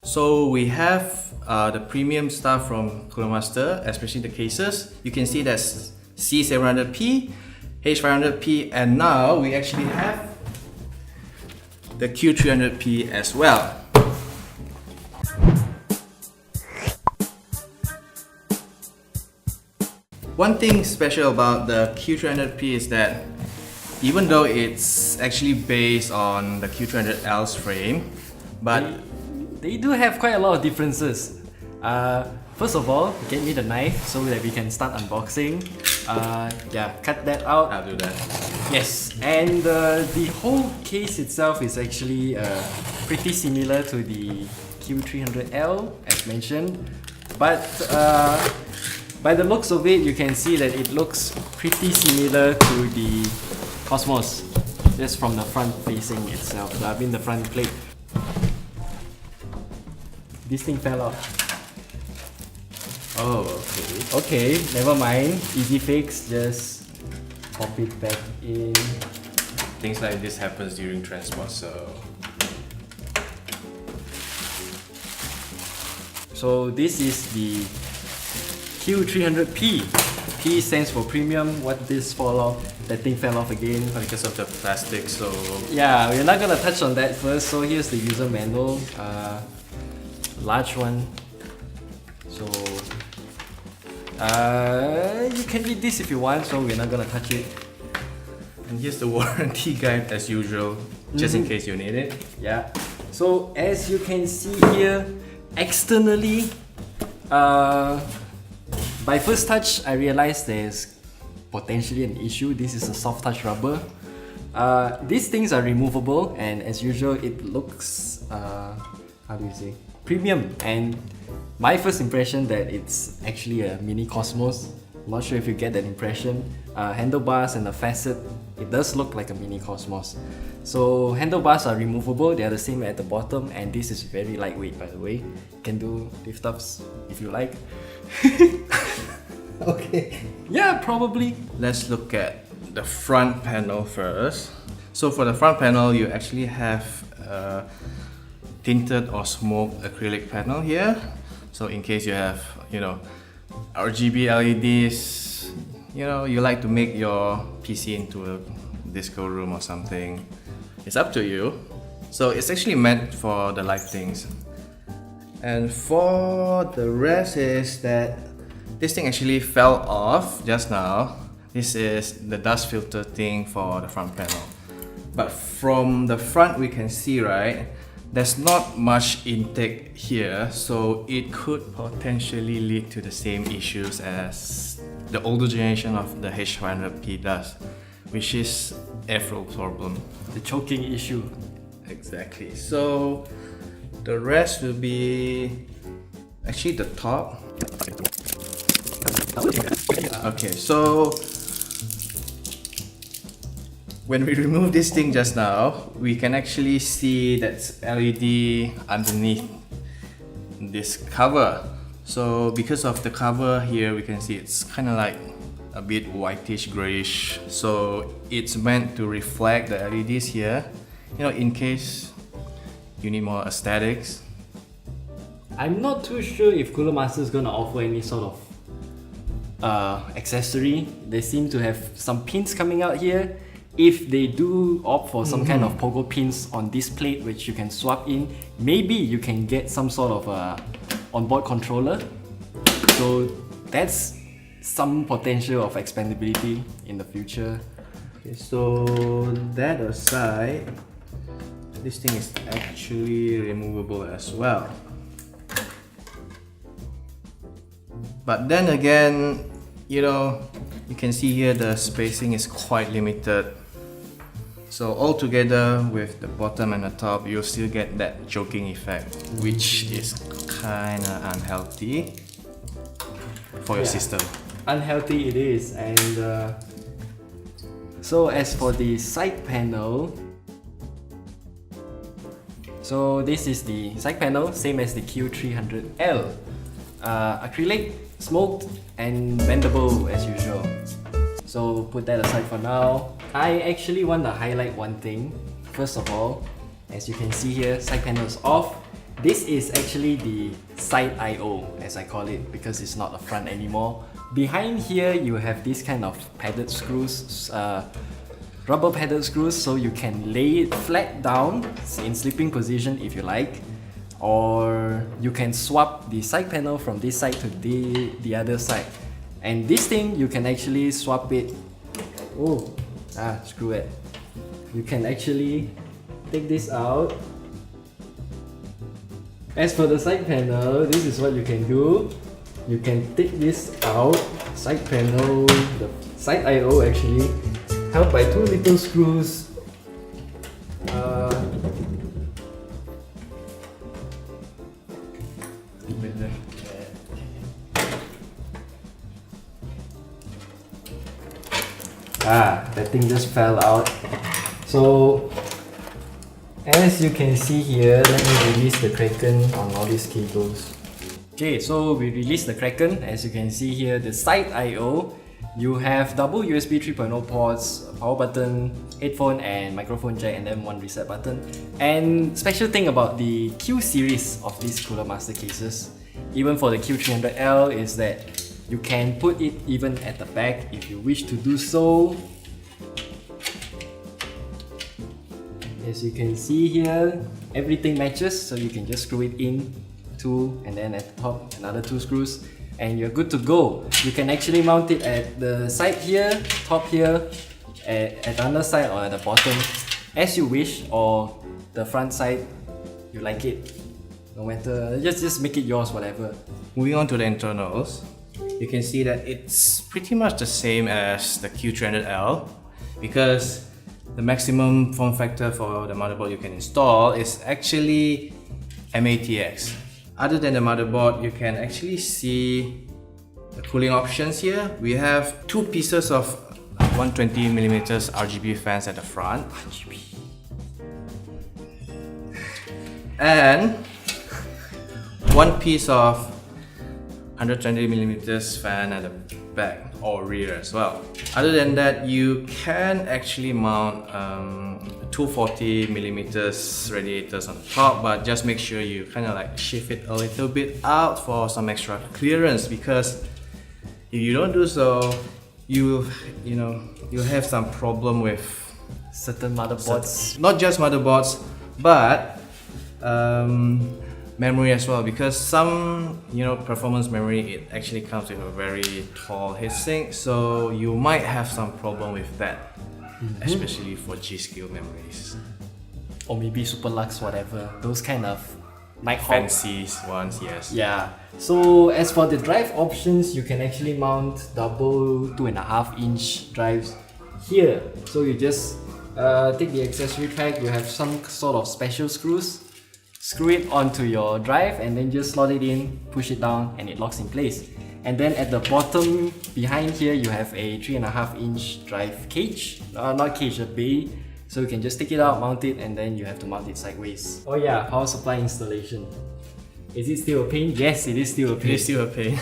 So we have the premium stuff from Cooler Master, especially the cases. You can see that's C700P, H500P, and now we actually have the Q300P as well. One thing special about the Q300P is that even though it's actually based on the Q300L's frame, but they do have quite a lot of differences. First of all, get me the knife so that we can start unboxing. Yeah, cut that out. I'll do that. Yes, and the whole case itself is actually pretty similar to the Q300L as mentioned, but by the looks of it, you can see that it looks pretty similar to the Cosmos, just from the front facing itself. I mean the front plate. This thing fell out. Oh, okay. Okay, never mind. Easy fix, just pop it back in. Things like this happens during transport, so... So this is the Q300P. P stands for premium. What this fall off? That thing fell off again. Because of the plastic, so... Yeah, we're not gonna touch on that first. So here's the user manual. Large one. So you can read this if you want, so we're not gonna touch it. And here's the warranty guide as usual, just in case you need it. Yeah. So as you can see here, externally, by first touch, I realized there's potentially an issue. This is a soft touch rubber. These things are removable, and as usual, it looks how do you say, premium. And my first impression that it's actually a mini Cosmos. I'm not sure if you get that impression. Handlebars and the facet, it does look like a mini Cosmos. So handlebars are removable, they are the same at the bottom, and this is very lightweight, by the way. You can do lift ups if you like. Okay. Yeah, probably. Let's look at the front panel first. So for the front panel, you actually have a tinted or smoked acrylic panel here. So in case you have, RGB LEDs, you like to make your PC into a disco room or something. It's up to you. So it's actually meant for the light things. And for the rest is that this thing actually fell off just now. This is the dust filter thing for the front panel. But from the front we can see, right, there's not much intake here, so it could potentially lead to the same issues as the older generation of the H500P does, which is airflow problem. The choking issue. Exactly. So the rest will be actually the top. Okay, so when we remove this thing just now, we can actually see that's LED underneath this cover. So because of the cover here, we can see it's kind of like a bit whitish grayish. So it's meant to reflect the LEDs here, in case you need more aesthetics. I'm not too sure if Cooler Master is gonna offer any sort of accessory. They seem to have some pins coming out here. If they do opt for some kind of pogo pins on this plate which you can swap in, maybe you can get some sort of onboard controller. So that's some potential of expandability in the future. Okay, so that aside, this thing is actually removable as well. But then again, you can see here the spacing is quite limited. So altogether with the bottom and the top, you'll still get that choking effect, which is kinda unhealthy for your system. Unhealthy it is. And so as for the side panel, so this is the side panel, same as the Q300L. Acrylic, smoked, and bendable as usual. So put that aside for now. I actually want to highlight one thing. First of all, as you can see here, side panel is off. This is actually the side I/O, as I call it, because it's not a front anymore. Behind here, you have this kind of padded screws, rubber padded screws, so you can lay it flat down in sleeping position if you like, or you can swap the side panel from this side to the other side. And this thing, you can actually swap it. Screw it. You can actually take this out. As for the side panel, this is what you can do. You can take this out, side panel, the side I/O actually, held by two little screws. That thing just fell out. So, as you can see here, let me release the Kraken on all these cables. Okay, so we released the Kraken. As you can see here, the side I/O, you have double USB 3.0 ports, power button, headphone and microphone jack, and then one reset button. And special thing about the Q series of these Cooler Master cases, even for the Q300L, is that you can put it even at the back if you wish to do so. As you can see here, everything matches, so you can just screw it in, two, and then at the top another two screws, and you're good to go. You can actually mount it at the side here, top here, at the underside or at the bottom, as you wish, or the front side, you like it. No matter, just make it yours, whatever. Moving on to the internals, you can see that it's pretty much the same as the Q300L, because the maximum form factor for the motherboard you can install is actually MATX. Other than the motherboard, you can actually see the cooling options here. We have two pieces of 120mm RGB fans at the front. And one piece of 120mm fan at the back or rear as well. Other than that, you can actually mount 240mm radiators on the top, but just make sure you kind of like shift it a little bit out for some extra clearance, because if you don't do so, you have some problem with Certain motherboards. not just motherboards, but memory as well, because some performance memory, it actually comes with a very tall heatsink, so you might have some problem with that, especially for G-Skill memories Or maybe Super Lux, whatever. Those kind of fancy ones. Yes. Yeah. So as for the drive options, you can actually mount double 2.5-inch drives here. So you just take the accessory pack, you have some sort of special screws, screw it onto your drive and then just slot it in, push it down and it locks in place. And then at the bottom behind here, you have a 3.5-inch drive cage, not cage, a bay. So you can just take it out, mount it, and then you have to mount it sideways. Oh yeah, power supply installation. Is it still a pain? Yes, it is still a pain. It is still a pain.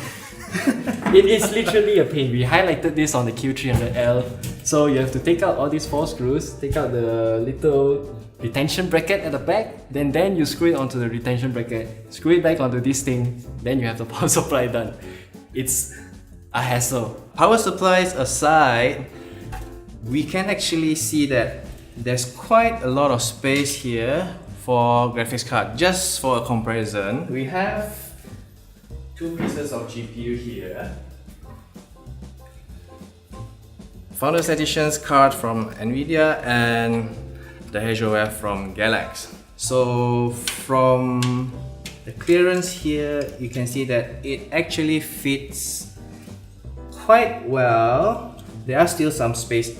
It is literally a pain. We highlighted this on the Q300L. So you have to take out all these 4 screws, take out the little retention bracket at the back, then you screw it onto the retention bracket, screw it back onto this thing, then you have the power supply done. It's a hassle. Power supplies aside, we can actually see that there's quite a lot of space here for graphics card. Just for a comparison, we have 2 pieces of GPU here. Founders Edition's card from Nvidia and the HOF from Galax. So from the clearance here, you can see that it actually fits quite well. There are still some space,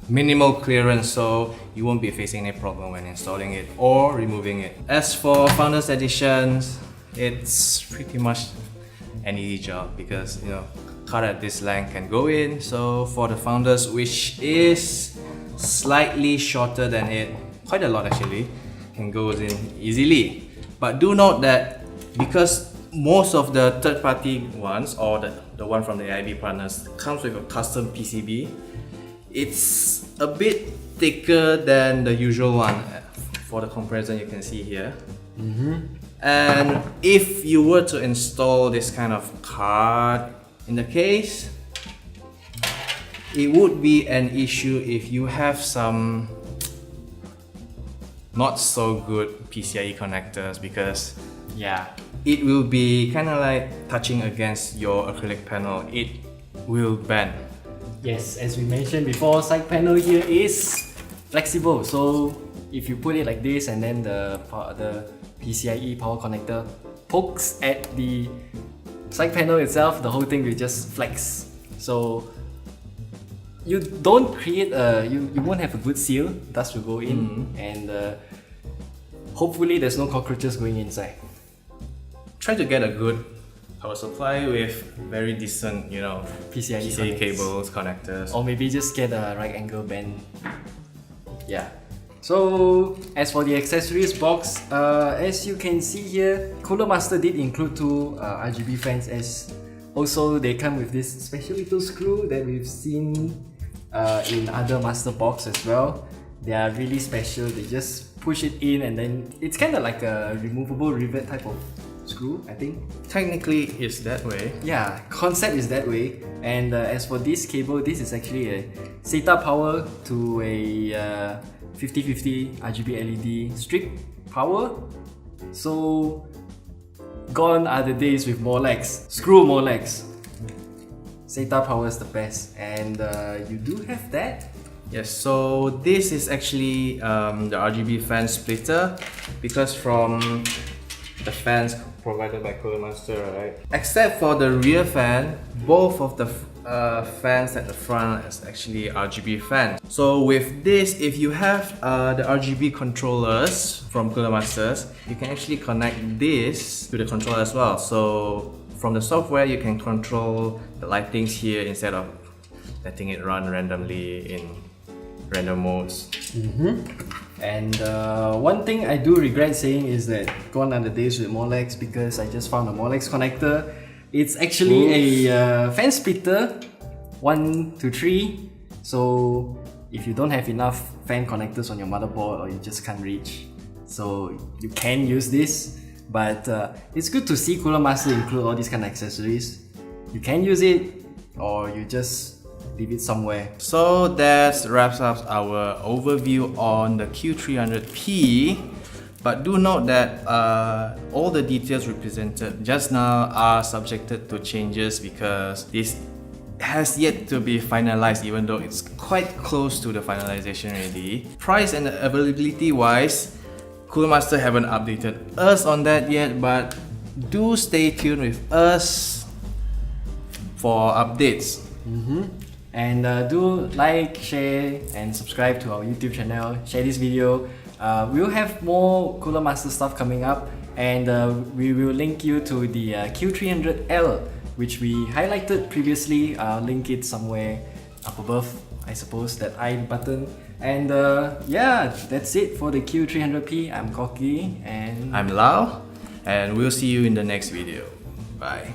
minimal clearance, so you won't be facing any problem when installing it or removing it. As for Founders Editions, it's pretty much an easy job because card at this length can go in. So for the Founders, which is slightly shorter than it, quite a lot actually, can go in easily. But do note that because most of the third-party ones or the one from the AIB partners comes with a custom PCB, it's a bit thicker than the usual one. For the comparison, you can see here, And if you were to install this kind of card in the case, it would be an issue if you have some not so good PCIe connectors, because Yeah. it will be kind of like touching against your acrylic panel. It will bend. Yes, as we mentioned before, side panel here is flexible. So if you put it like this and then the PCIe power connector pokes at the side panel itself, the whole thing will just flex. So you don't create you won't have a good seal, dust will go in, and hopefully there's no cockroaches going inside. Try to get a good power supply with very decent, PCIe cables, connectors. Or maybe just get a right angle bend. Yeah. So as for the accessories box, as you can see here, Cooler Master did include two RGB fans, as also they come with this special little screw that we've seen in other MasterBox as well. They are really special. They just push it in and then it's kind of like a removable rivet type of screw, I think. Technically, it's that way. Yeah, concept is that way. And as for this cable, this is actually a SATA power to a 50/50 RGB LED strip power. So gone are the days with more legs. Screw more legs. SATA power is the best, and you do have that. Yes, so this is actually the RGB fan splitter, because from the fans provided by Cooler Master, right? Except for the rear fan, both of the fans at the front is actually RGB fans. So with this, if you have the RGB controllers from Cooler Masters, you can actually connect this to the controller as well. So from the software, you can control the lightings here instead of letting it run randomly in random modes. And one thing I do regret saying is that gone are the days with more legs, because I just found a more legs connector. It's actually a fan splitter 1 to 3. So if you don't have enough fan connectors on your motherboard, or you just can't reach, so you can use this. But it's good to see Cooler Master include all these kind of accessories. You can use it, or you just leave it somewhere. So that wraps up our overview on the Q300P. But do note that all the details represented just now are subjected to changes, because this has yet to be finalized, even though it's quite close to the finalization already. Price and availability wise, Cooler Master haven't updated us on that yet, but do stay tuned with us for updates. And do like, share, and subscribe to our YouTube channel. Share this video. We'll have more Cooler Master stuff coming up, and we will link you to the Q300L, which we highlighted previously. I'll link it somewhere up above, I suppose, that I button. And yeah, that's it for the Q300P. I'm Koki, and I'm Lau, and we'll see you in the next video. Bye.